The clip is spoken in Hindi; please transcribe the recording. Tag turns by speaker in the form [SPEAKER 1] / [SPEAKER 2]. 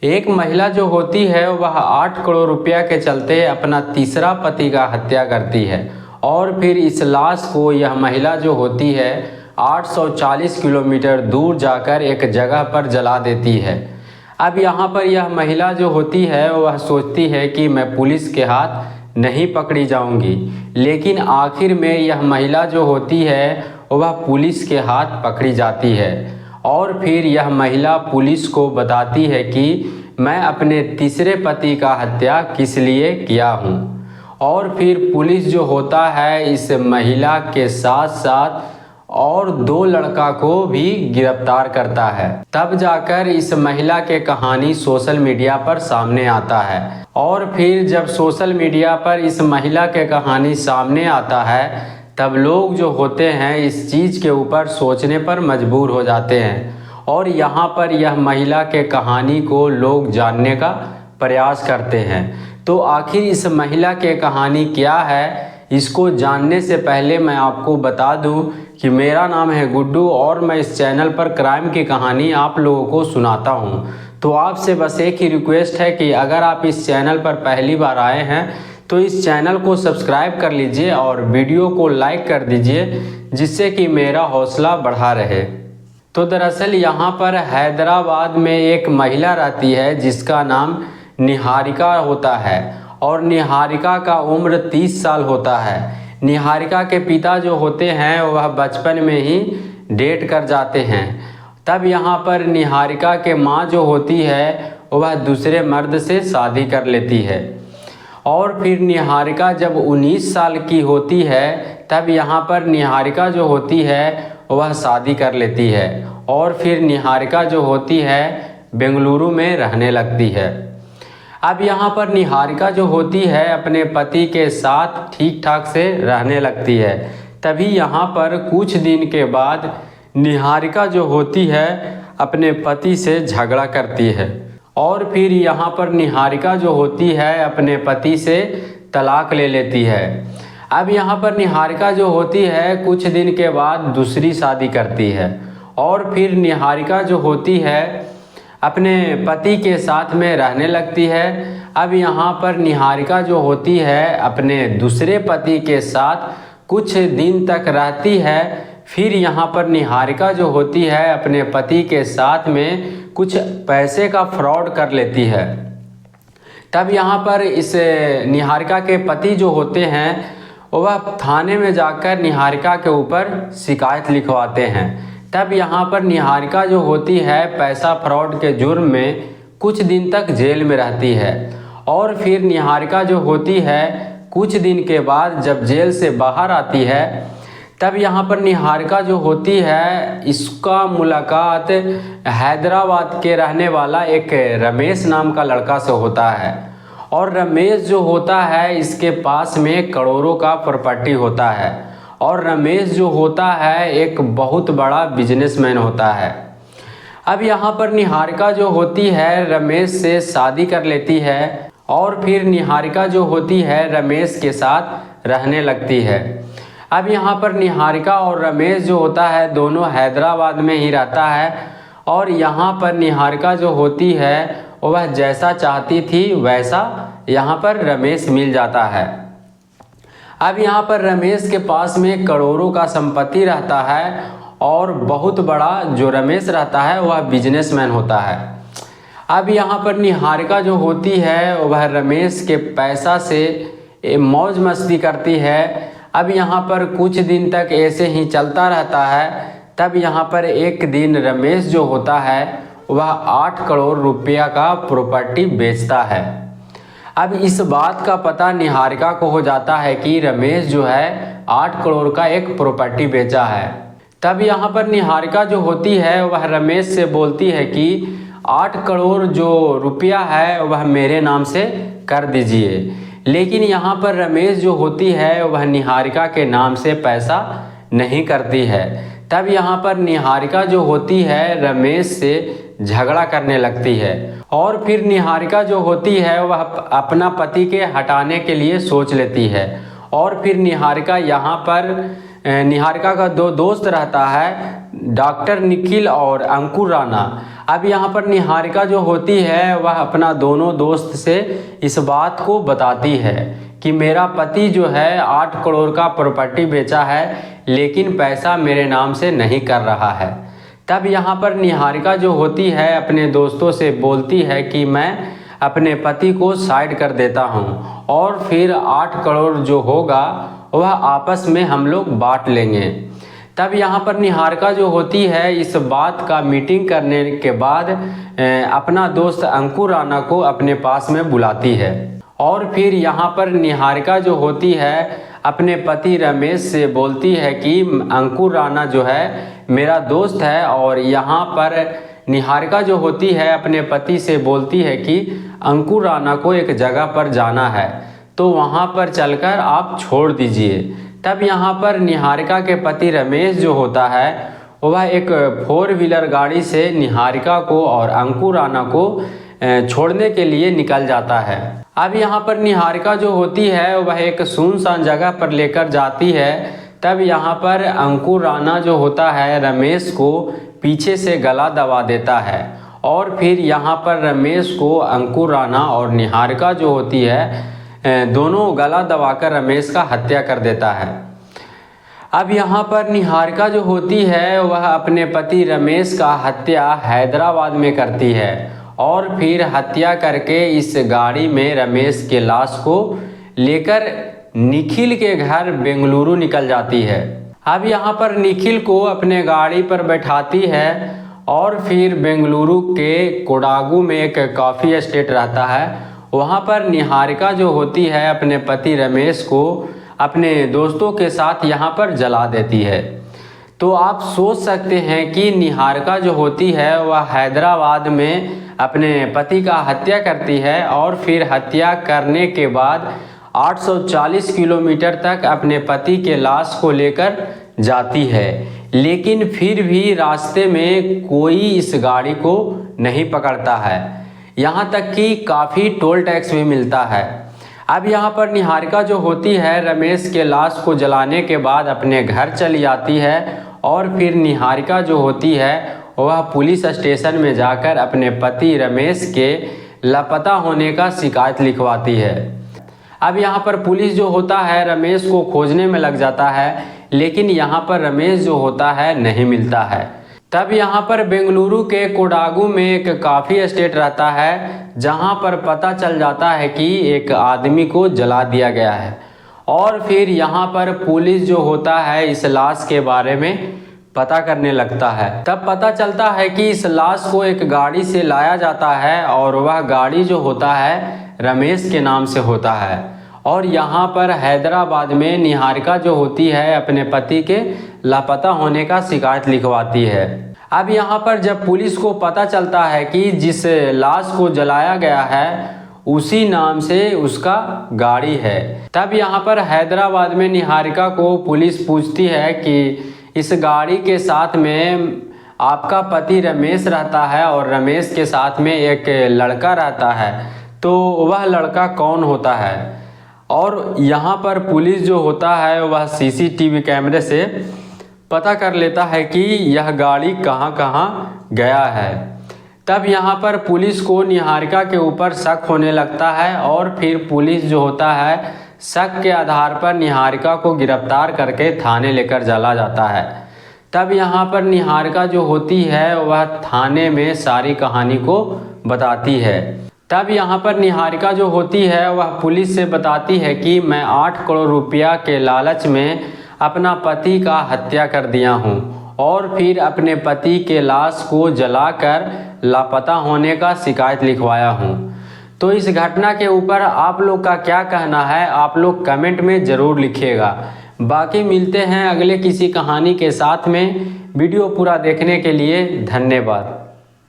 [SPEAKER 1] एक महिला जो होती है वह 8 करोड़ रुपया के चलते अपना तीसरा पति का हत्या करती है और फिर इस लाश को यह महिला जो होती है 840 किलोमीटर दूर जाकर एक जगह पर जला देती है। अब यहाँ पर यह महिला जो होती है वह सोचती है कि मैं पुलिस के हाथ नहीं पकड़ी जाऊंगी, लेकिन आखिर में यह महिला जो होती है वह पुलिस के हाथ पकड़ी जाती है और फिर यह महिला पुलिस को बताती है कि मैं अपने तीसरे पति का हत्या किस लिए किया हूँ। और फिर पुलिस जो होता है इस महिला के साथ साथ और 2 लड़का को भी गिरफ्तार करता है। तब जाकर इस महिला के कहानी सोशल मीडिया पर सामने आता है और फिर जब सोशल मीडिया पर इस महिला के कहानी सामने आता है तब लोग जो होते हैं इस चीज़ के ऊपर सोचने पर मजबूर हो जाते हैं और यहाँ पर यह महिला के कहानी को लोग जानने का प्रयास करते हैं। तो आखिर इस महिला के कहानी क्या है, इसको जानने से पहले मैं आपको बता दूं कि मेरा नाम है गुड्डू और मैं इस चैनल पर क्राइम की कहानी आप लोगों को सुनाता हूं। तो आपसे बस एक ही रिक्वेस्ट है कि अगर आप इस चैनल पर पहली बार आए हैं तो इस चैनल को सब्सक्राइब कर लीजिए और वीडियो को लाइक कर दीजिए, जिससे कि मेरा हौसला बढ़ा रहे। तो दरअसल यहाँ पर हैदराबाद में एक महिला रहती है जिसका नाम निहारिका होता है और निहारिका का उम्र 30 साल होता है। निहारिका के पिता जो होते हैं वह बचपन में ही डेट कर जाते हैं। तब यहाँ पर निहारिका के माँ जो होती है वह दूसरे मर्द से शादी कर लेती है और फिर निहारिका जब 19 साल की होती है तब यहाँ पर निहारिका जो होती है वह शादी कर लेती है और फिर निहारिका जो होती है बेंगलुरु में रहने लगती है। अब यहाँ पर निहारिका जो होती है अपने पति के साथ ठीक ठाक से रहने लगती है। तभी यहाँ पर कुछ दिन के बाद निहारिका जो होती है अपने पति से झगड़ा करती है और फिर यहाँ पर निहारिका जो होती है अपने पति से तलाक ले लेती है। अब यहाँ पर निहारिका जो होती है कुछ दिन के बाद दूसरी शादी करती है और फिर निहारिका जो होती है अपने पति के साथ में रहने लगती है। अब यहाँ पर निहारिका जो होती है अपने दूसरे पति के साथ कुछ दिन तक रहती है। फिर यहाँ पर निहारिका जो होती है अपने पति के साथ में कुछ पैसे का फ्रॉड कर लेती है। तब यहाँ पर इस निहारिका के पति जो होते हैं वह थाने में जाकर निहारिका के ऊपर शिकायत लिखवाते हैं। तब यहाँ पर निहारिका जो होती है पैसा फ्रॉड के जुर्म में कुछ दिन तक जेल में रहती है और फिर निहारिका जो होती है कुछ दिन के बाद जब जेल से बाहर आती है तब यहाँ पर निहारिका जो होती है इसका मुलाकात हैदराबाद के रहने वाला एक रमेश नाम का लड़का से होता है और रमेश जो होता है इसके पास में करोड़ों का प्रॉपर्टी होता है और रमेश जो होता है एक बहुत बड़ा बिजनेसमैन होता है। अब यहाँ पर निहारिका जो होती है रमेश से शादी कर लेती है और फिर निहारिका जो होती है रमेश के साथ रहने लगती है। अब यहाँ पर निहारिका और रमेश जो होता है दोनों हैदराबाद में ही रहता है और यहाँ पर निहारिका जो होती है वह जैसा चाहती थी वैसा यहाँ पर रमेश मिल जाता है। अब यहाँ पर रमेश के पास में करोड़ों का संपत्ति रहता है और बहुत बड़ा जो रमेश रहता है वह बिजनेसमैन होता है। अब यहाँ पर निहारिका जो होती है वह रमेश के पैसा से मौज मस्ती करती है। अब यहाँ पर कुछ दिन तक ऐसे ही चलता रहता है। तब यहाँ पर एक दिन रमेश जो होता है वह 8 करोड़ रुपया का प्रॉपर्टी बेचता है। अब इस बात का पता निहारिका को हो जाता है कि रमेश जो है 8 करोड़ का एक प्रॉपर्टी बेचा है। तब यहाँ पर निहारिका जो होती है वह रमेश से बोलती है कि 8 करोड़ जो रुपया है वह मेरे नाम से कर दीजिए, लेकिन यहाँ पर रमेश जो होती है वह निहारिका के नाम से पैसा नहीं करती है। तब यहाँ पर निहारिका जो होती है रमेश से झगड़ा करने लगती है और फिर निहारिका जो होती है वह अपना पति के हटाने के लिए सोच लेती है और फिर निहारिका यहाँ पर निहारिका का 2 दोस्त रहता है, डॉक्टर निखिल और अंकुर राणा। अब यहाँ पर निहारिका जो होती है वह अपना दोनों दोस्त से इस बात को बताती है कि मेरा पति जो है 8 करोड़ का प्रॉपर्टी बेचा है लेकिन पैसा मेरे नाम से नहीं कर रहा है। तब यहाँ पर निहारिका जो होती है अपने दोस्तों से बोलती है कि मैं अपने पति को साइड कर देता हूँ और फिर 8 करोड़ जो होगा वह आपस में हम लोग बांट लेंगे। तब यहाँ पर निहारिका जो होती है इस बात का मीटिंग करने के बाद अपना दोस्त अंकुर राणा को अपने पास में बुलाती है और फिर यहाँ पर निहारिका जो होती है अपने पति रमेश से बोलती है कि अंकुर राणा जो है मेरा दोस्त है और यहाँ पर निहारिका जो होती है अपने पति से बोलती है कि अंकुर राणा को एक जगह पर जाना है तो वहाँ पर चलकर आप छोड़ दीजिए। तब यहाँ पर निहारिका के पति रमेश जो होता है वह एक 4 व्हीलर गाड़ी से निहारिका को और अंकुर राणा को छोड़ने के लिए निकल जाता है। अब यहाँ पर निहारिका जो होती है वह एक सुनसान जगह पर लेकर जाती है। तब यहाँ पर अंकुर राणा जो होता है रमेश को पीछे से गला दबा देता है और फिर यहाँ पर रमेश को अंकुर राणा और निहारिका जो होती है दोनों गला दबाकर रमेश का हत्या कर देता है। अब यहाँ पर निहारिका जो होती है वह अपने पति रमेश का हत्या हैदराबाद में करती है और फिर हत्या करके इस गाड़ी में रमेश के लाश को लेकर निखिल के घर बेंगलुरु निकल जाती है। अब यहाँ पर निखिल को अपने गाड़ी पर बैठाती है और फिर बेंगलुरु के कोडागू में एक कॉफ़ी एस्टेट रहता है वहाँ पर निहारिका जो होती है अपने पति रमेश को अपने दोस्तों के साथ यहाँ पर जला देती है। तो आप सोच सकते हैं कि निहारिका जो होती है वह हैदराबाद में अपने पति का हत्या करती है और फिर हत्या करने के बाद 840 किलोमीटर तक अपने पति के लाश को लेकर जाती है, लेकिन फिर भी रास्ते में कोई इस गाड़ी को नहीं पकड़ता है, यहाँ तक कि काफ़ी टोल टैक्स भी मिलता है। अब यहाँ पर निहारिका जो होती है रमेश के लाश को जलाने के बाद अपने घर चली जाती है और फिर निहारिका जो होती है वह पुलिस स्टेशन में जाकर अपने पति रमेश के लापता होने का शिकायत लिखवाती है। अब यहाँ पर पुलिस जो होता है रमेश को खोजने में लग जाता है, लेकिन यहाँ पर रमेश जो होता है नहीं मिलता है। तब यहाँ पर बेंगलुरु के कोडागू में एक कॉफ़ी एस्टेट रहता है जहाँ पर पता चल जाता है कि एक आदमी को जला दिया गया है और फिर यहाँ पर पुलिस जो होता है इस लाश के बारे में पता करने लगता है। तब पता चलता है कि इस लाश को एक गाड़ी से लाया जाता है और वह गाड़ी जो होता है रमेश के नाम से होता है और यहाँ पर हैदराबाद में निहारिका जो होती है अपने पति के लापता होने का शिकायत लिखवाती है। अब यहाँ पर जब पुलिस को पता चलता है कि जिस लाश को जलाया गया है उसी नाम से उसका गाड़ी है, तब यहाँ पर हैदराबाद में निहारिका को पुलिस पूछती है कि इस गाड़ी के साथ में आपका पति रमेश रहता है और रमेश के साथ में एक लड़का रहता है, तो वह लड़का कौन होता है। और यहाँ पर पुलिस जो होता है वह सीसीटीवी कैमरे से पता कर लेता है कि यह गाड़ी कहाँ कहाँ गया है। तब यहाँ पर पुलिस को निहारिका के ऊपर शक होने लगता है और फिर पुलिस जो होता है शक के आधार पर निहारिका को गिरफ्तार करके थाने लेकर चला जाता है। तब यहाँ पर निहारिका जो होती है वह थाने में सारी कहानी को बताती है। तब यहाँ पर निहारिका जो होती है वह पुलिस से बताती है कि मैं 8 करोड़ रुपया के लालच में अपना पति का हत्या कर दिया हूँ और फिर अपने पति के लाश को जलाकर लापता होने का शिकायत लिखवाया हूँ। तो इस घटना के ऊपर आप लोग का क्या कहना है, आप लोग कमेंट में ज़रूर लिखिएगा। बाकी मिलते हैं अगले किसी कहानी के साथ में। वीडियो पूरा देखने के लिए धन्यवाद।